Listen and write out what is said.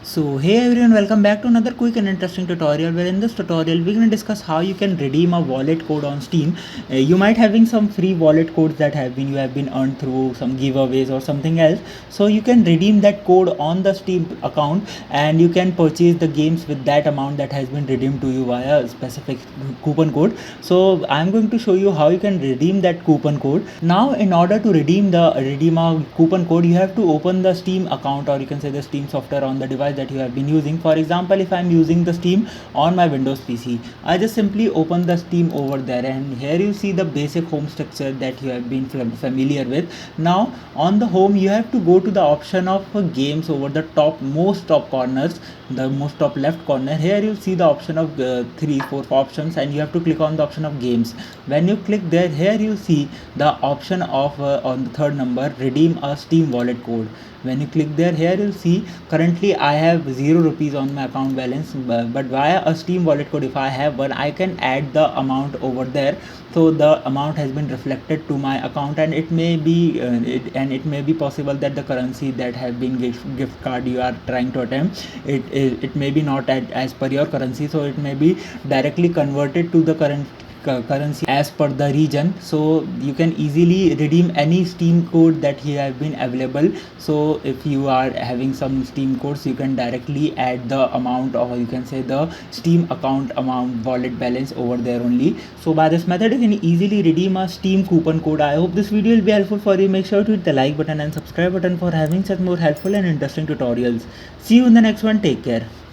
So hey everyone, welcome back to another quick and interesting tutorial where in this tutorial we're going to discuss how you can redeem a wallet code on Steam. You might having some free wallet codes that you have been earned through some giveaways or something else. So you can redeem that code on the Steam account and you can purchase the games with that amount that has been redeemed to you via a specific coupon code. So I'm going to show you how you can redeem that coupon code. Now in order to redeem a coupon code, you have to open the Steam account, or you can say the Steam software on the device that you have been using. For example, if I'm using the Steam on my Windows PC, I just simply open the Steam over there, and here you see the basic home structure that you have been familiar with. Now on the home, you have to go to the option of games over the top corners, the most top left corner. Here you see the option of 3 4 options, and you have to click on the option of games. When you click there, here you see the option of on the third number, redeem a Steam wallet code. When you click there, here you'll see currently I have 0 rupees on my account balance, but via a Steam wallet code, if I have one, I can add the amount over there. So the amount has been reflected to my account, and it may be it may be possible that the currency that have been gift card you are trying to attempt, it may be not as per your currency, so it may be directly converted to the currency as per the region. So you can easily redeem any Steam code that here have been available. So if you are having some Steam codes, you can directly add the amount, or you can say the Steam account amount, wallet balance over there only. So by this method you can easily redeem a Steam coupon code. I hope this video will be helpful for you. Make sure to hit the like button and subscribe button for having such more helpful and interesting tutorials. See you in the next one. Take care.